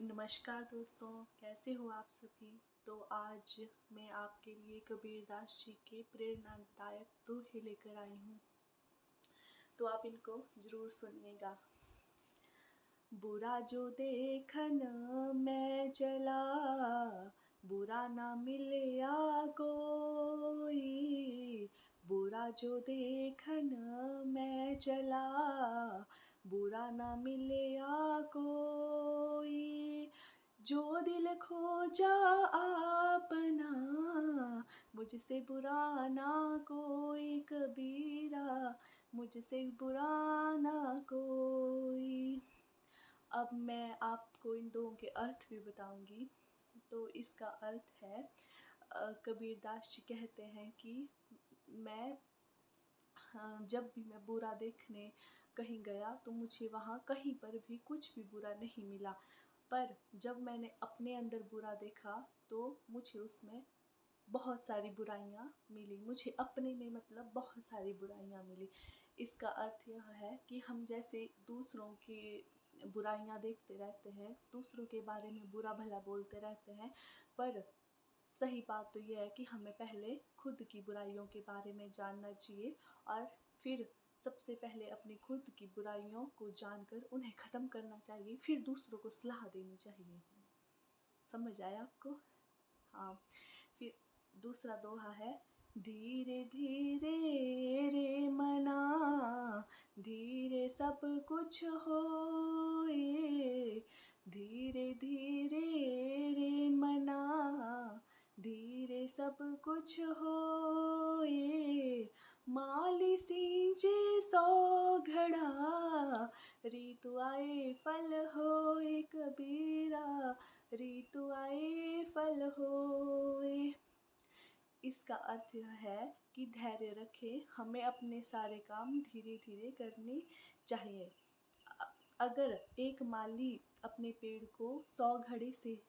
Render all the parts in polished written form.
नमस्कार दोस्तों, कैसे हो आप सभी। तो आज मैं आपके लिए कबीरदास जी के प्रेरणादायक दोहे लेकर आई हूँ, तो आप इनको ज़रूर सुनिएगा। बुरा जो देखन मैं चला, बुरा ना मिलया कोई। बुरा जो देखन मैं चला, बुरा ना मिलया कोई। जो दिल खोजा आपना, मुझसे बुरा ना कोई कबीरा, मुझसे बुरा ना कोई। अब मैं आपको इन दोनों के अर्थ भी बताऊंगी। तो इसका अर्थ है, कबीरदास जी कहते हैं कि मैं हाँ, जब भी मैं बुरा देखने कहीं गया तो मुझे वहाँ कहीं पर भी कुछ भी बुरा नहीं मिला, पर जब मैंने अपने अंदर बुरा देखा तो मुझे उसमें बहुत सारी बुराइयाँ मिली। मुझे अपने में मतलब बहुत सारी बुराइयाँ मिली। इसका अर्थ यह है कि हम जैसे दूसरों की बुराइयाँ देखते रहते हैं, दूसरों के बारे में बुरा भला बोलते रहते हैं, पर सही बात तो यह है कि हमें पहले खुद की बुराइयों के बारे में जानना चाहिए और फिर सबसे पहले अपनी खुद की बुराइयों को जानकर उन्हें ख़त्म करना चाहिए, फिर दूसरों को सलाह देनी चाहिए। समझ आया आपको? हाँ। फिर दूसरा दोहा है, धीरे धीरे रे मना, धीरे सब कुछ होए। धीरे धीरे रे मना, धीरे सब कुछ होए। माली सींचे सौ घड़ा, ऋतु आए फल होए कबीरा, ऋतु आए फल होए। इसका अर्थ यह है कि धैर्य रखें, हमें अपने सारे काम धीरे धीरे करने चाहिए। अगर एक माली अपने पेड़ को 100 घड़े से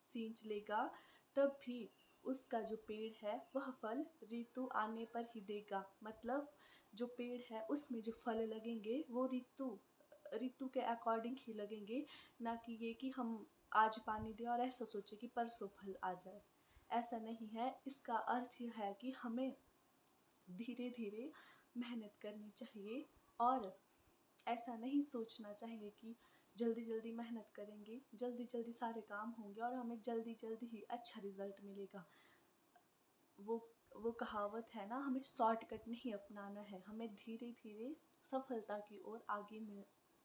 सींच लेगा, तब भी उसका जो पेड़ है वह फल ऋतु आने पर ही देगा। मतलब जो पेड़ है उसमें जो फल लगेंगे वो ऋतु के अकॉर्डिंग ही लगेंगे, ना कि ये कि हम आज पानी दें और ऐसा सोचे कि परसों फल आ जाए। ऐसा नहीं है। इसका अर्थ यह है कि हमें धीरे धीरे मेहनत करनी चाहिए और ऐसा नहीं सोचना चाहिए कि जल्दी जल्दी मेहनत करेंगे, जल्दी जल्दी सारे काम होंगे और हमें जल्दी जल्दी ही अच्छा रिज़ल्ट मिलेगा। वो कहावत है ना, हमें शॉर्टकट नहीं अपनाना है, हमें धीरे धीरे सफलता की ओर आगे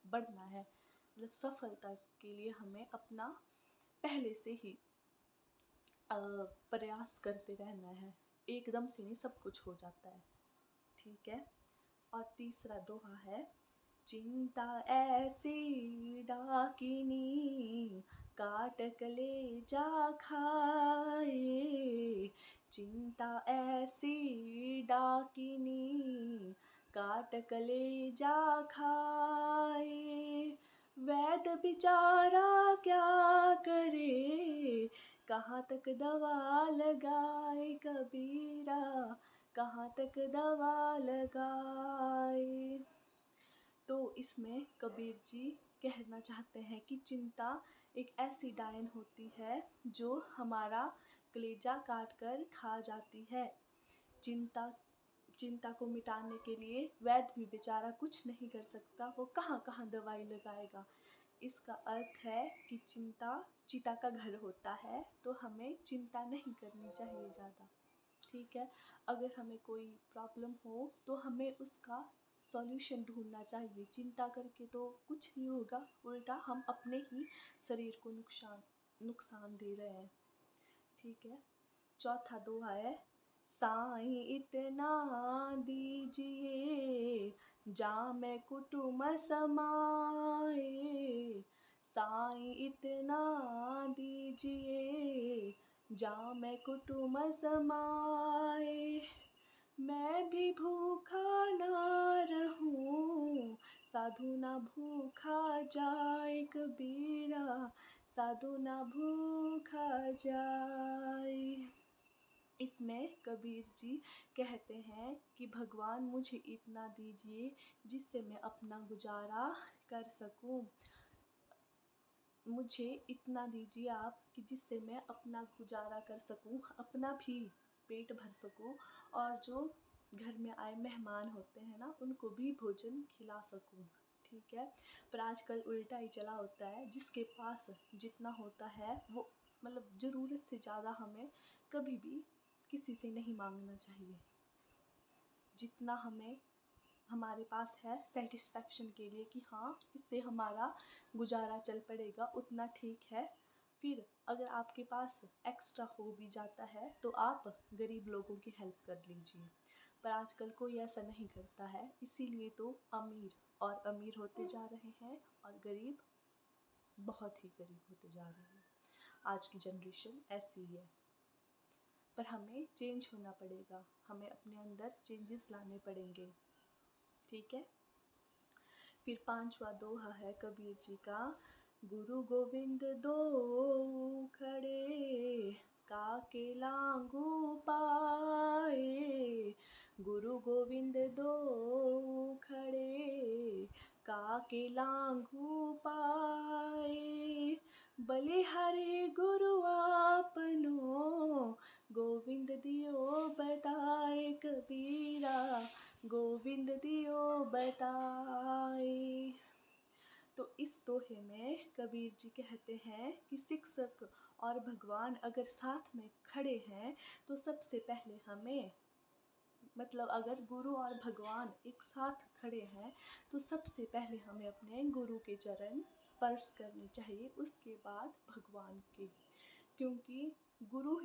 बढ़ना है। मतलब सफलता के लिए हमें अपना पहले से ही प्रयास करते रहना है। एकदम से नहीं सब कुछ हो जाता है, ठीक है। और तीसरा दोहा है, चिंता ऐसी डाकिनी, काट कलेजा खाए। चिंता ऐसी डाकिनी, काट कलेजा खाए। वैद बिचारा क्या करे, कहाँ तक दवा लगाए कबीरा, कहाँ तक दवा लगाए। तो इसमें कबीर जी कहना चाहते हैं कि चिंता एक ऐसी डायन होती है जो हमारा कलेजा काट कर खा जाती है। चिंता चिंता को मिटाने के लिए वैद्य भी बेचारा कुछ नहीं कर सकता, वो कहाँ कहाँ दवाई लगाएगा। इसका अर्थ है कि चिता का घर होता है, तो हमें चिंता नहीं करनी चाहिए ज़्यादा, ठीक है। अगर हमें कोई प्रॉब्लम हो तो हमें उसका सॉल्यूशन ढूंढना चाहिए। चिंता करके तो कुछ नहीं होगा, उल्टा हम अपने ही शरीर को नुकसान दे रहे हैं, ठीक है। चौथा दोहा है, साईं इतना दीजिए, जामे कुटुम समाए। साईं इतना दीजिए, जामे कुटुम समाए। मैं भी भूखा ना रहूं, साधु ना भूखा जाए कबीरा, साधु ना भूखा जाए। इसमें कबीर जी कहते हैं कि भगवान मुझे इतना दीजिए जिससे मैं अपना गुजारा कर सकूं। मुझे इतना दीजिए आप कि जिससे मैं अपना गुजारा कर सकूं, अपना भी पेट भर सकूं और जो घर में आए मेहमान होते हैं ना उनको भी भोजन खिला सकूं। ठीक है, पर आजकल उल्टा ही चला होता है, जिसके पास जितना होता है वो मतलब ज़रूरत से ज़्यादा हमें कभी भी किसी से नहीं मांगना चाहिए। जितना हमें हमारे पास है सेटिस्फेक्शन के लिए कि हाँ इससे हमारा गुजारा चल पड़ेगा उतना ठीक है। फिर अगर आपके पास एक्स्ट्रा हो भी जाता है तो आप गरीब लोगों की हेल्प कर लीजिए, पर आजकल कोई ऐसा नहीं करता है, इसीलिए तो अमीर और अमीर होते जा रहे हैं और गरीब बहुत ही गरीब होते जा रहे हैं। आज की जनरेशन ऐसी ही है, पर हमें चेंज होना पड़ेगा, हमें अपने अंदर चेंजेस लाने पड़ेंगे। ठीक है, फिर पांचवा दोहा है कबीर जी का, गुरु गोविंद दो खड़े काके लांगू पाए। गुरु गोविंद दो खड़े काके लांगू पाए। बलिहारी गुरु आपनो गोविंद दियो बताए कबीरा, गोविंद दियो बताए। तो इस दोहे में कबीर जी कहते हैं कि शिक्षक और भगवान अगर साथ में खड़े हैं तो सबसे पहले हमें मतलब अगर गुरु और भगवान एक साथ खड़े हैं तो सबसे पहले हमें अपने गुरु के चरण स्पर्श करने चाहिए, उसके बाद भगवान के, क्योंकि गुरु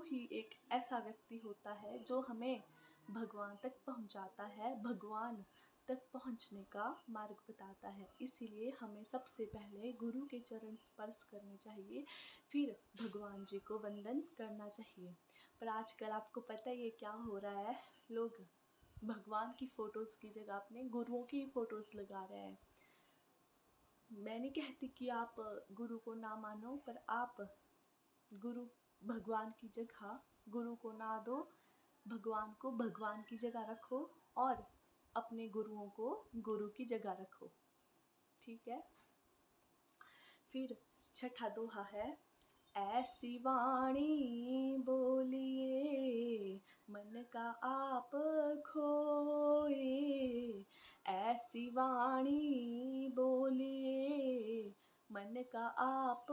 ही एक ऐसा व्यक्ति होता है जो हमें भगवान तक पहुंचाता है, भगवान तक पहुंचने का मार्ग बताता है। इसीलिए हमें सबसे पहले गुरु के चरण स्पर्श करने चाहिए, फिर भगवान जी को वंदन करना चाहिए। पर आजकल आपको पता ही है क्या हो रहा है, लोग भगवान की फ़ोटोज़ की जगह अपने गुरुओं की फ़ोटोज़ लगा रहे हैं। मैं नहीं कहती कि आप गुरु को ना मानो, पर आप गुरु भगवान की जगह गुरु को ना दो, भगवान को भगवान की जगह रखो और अपने गुरुओं को गुरु की जगह रखो। ठीक है, फिर छठा दोहा है, ऐसी वाणी बोलिए मन का आप खोए। ऐसी वाणी बोलिए मन का आप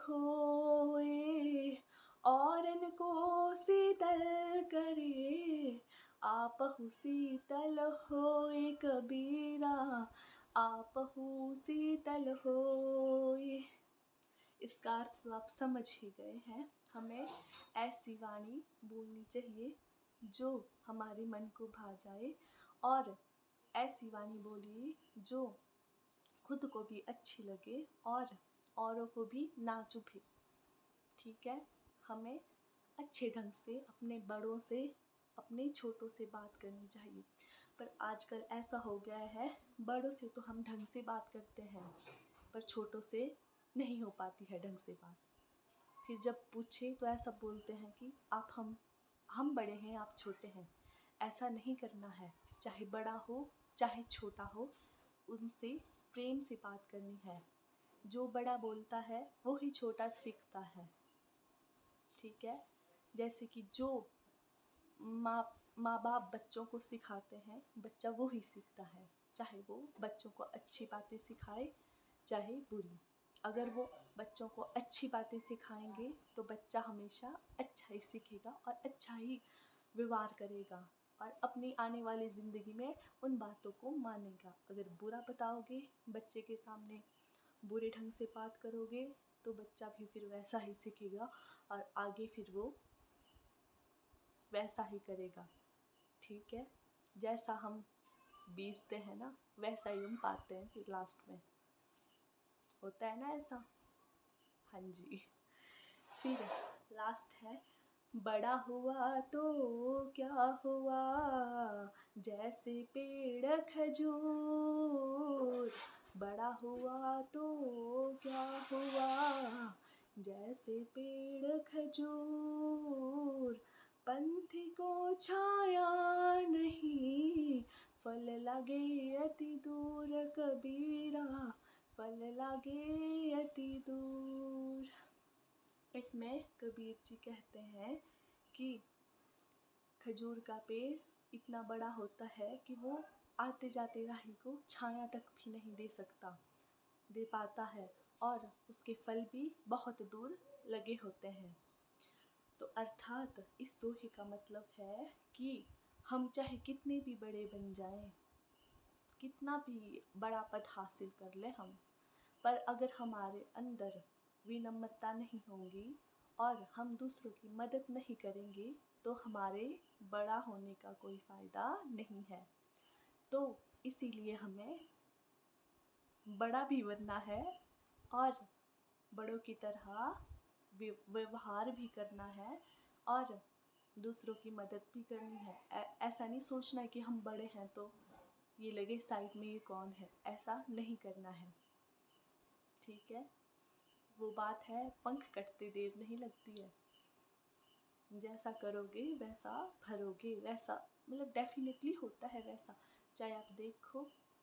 खोए। औरन को शीतल करे आपहु शीतल होए कबीरा, आपहु शीतल होए। इसका अर्थ तो आप समझ ही गए हैं, हमें ऐसी वाणी बोलनी चाहिए जो हमारे मन को भा जाए और ऐसी वाणी बोलिए जो खुद को भी अच्छी लगे और औरों को भी ना चुभे। ठीक है, हमें अच्छे ढंग से अपने बड़ों से अपने छोटों से बात करनी चाहिए, पर आजकल ऐसा हो गया है बड़ों से तो हम ढंग से बात करते हैं पर छोटों से नहीं हो पाती है ढंग से बात। फिर जब पूछे तो ऐसा बोलते हैं कि आप हम बड़े हैं आप छोटे हैं। ऐसा नहीं करना है, चाहे बड़ा हो चाहे छोटा हो, उनसे प्रेम से बात करनी है। जो बड़ा बोलता है वो ही छोटा सीखता है। ठीक है, जैसे कि जो माँ बाप बच्चों को सिखाते हैं बच्चा वो ही सीखता है, चाहे वो बच्चों को अच्छी बातें सिखाए चाहे बुरी। अगर वो बच्चों को अच्छी बातें सिखाएंगे तो बच्चा हमेशा अच्छा ही सीखेगा और अच्छा ही व्यवहार करेगा और अपनी आने वाली ज़िंदगी में उन बातों को मानेगा। अगर बुरा बताओगे बच्चे के सामने, बुरे ढंग से बात करोगे तो बच्चा भी फिर वैसा ही सीखेगा और आगे फिर वो वैसा ही करेगा। ठीक है, जैसा हम बीजते हैं ना वैसा ही हम पाते हैं फिर लास्ट में, होता है ना ऐसा। हाँ जी, फिर लास्ट है, बड़ा हुआ तो क्या हुआ जैसे पेड़ खजूर। बड़ा हुआ तो क्या हुआ जैसे पेड़ खजूर। पंथी को छाया नहीं फल लगे अति दूर कबीरा, फल लागे अति दूर। इसमें कबीर जी कहते हैं कि खजूर का पेड़ इतना बड़ा होता है कि वो आते जाते राही को छाया तक भी नहीं दे पाता है, और उसके फल भी बहुत दूर लगे होते हैं। तो अर्थात इस दोहे का मतलब है कि हम चाहे कितने भी बड़े बन जाएं, कितना भी बड़ा पद हासिल कर ले हम, पर अगर हमारे अंदर विनम्रता नहीं होगी और हम दूसरों की मदद नहीं करेंगे तो हमारे बड़ा होने का कोई फ़ायदा नहीं है। तो इसीलिए हमें बड़ा भी बनना है और बड़ों की तरह व्यवहार भी करना है और दूसरों की मदद भी करनी है। ऐसा नहीं सोचना है कि हम बड़े हैं तो ये लगे साइड में ये कौन है, ऐसा नहीं करना है। ठीक है, वो बात है पंख कटते देर नहीं लगती है। जैसा करोगे वैसा भरोगे, वैसा मतलब डेफिनेटली होता है वैसा। चाहे आप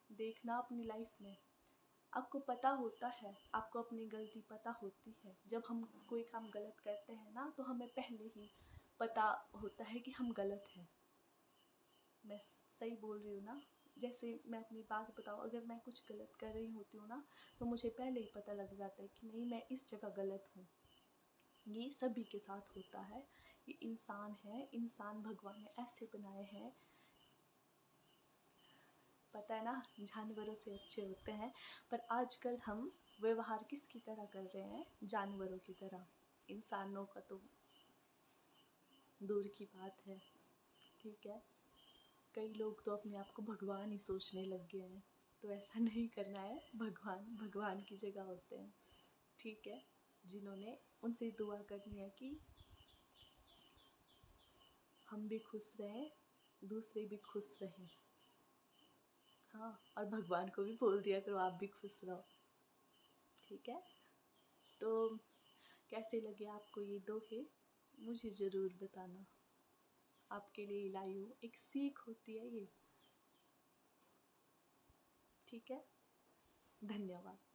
देखना अपनी लाइफ में आपको पता होता है, आपको अपनी गलती पता होती है। जब हम कोई काम गलत करते हैं ना तो हमें पहले ही पता होता है कि हम गलत हैं। मैं सही बोल रही हूँ ना? जैसे मैं अपनी बात बताऊँ, अगर मैं कुछ गलत कर रही होती हूँ ना तो मुझे पहले ही पता लग जाता है कि नहीं, मैं इस जगह गलत हूँ। ये सभी के साथ होता है। ये इंसान है, इंसान भगवान ने ऐसे बनाए हैं, पता है ना, जानवरों से अच्छे होते हैं। पर आजकल हम व्यवहार किसकी तरह कर रहे हैं? जानवरों की तरह। इंसानों का तो दूर की बात है। ठीक है, कई लोग तो अपने आप को भगवान ही सोचने लग गए हैं, तो ऐसा नहीं करना है। भगवान भगवान की जगह होते हैं। ठीक है, जिन्होंने उनसे दुआ करनी है कि हम भी खुश रहें, दूसरे भी खुश रहें। हाँ, और भगवान को भी बोल दिया करो आप भी खुश रहो। ठीक है, तो कैसे लगे आपको ये दोहे, मुझे ज़रूर बताना। आपके लिए लाई हूँ, एक सीख होती है ये। ठीक है, धन्यवाद।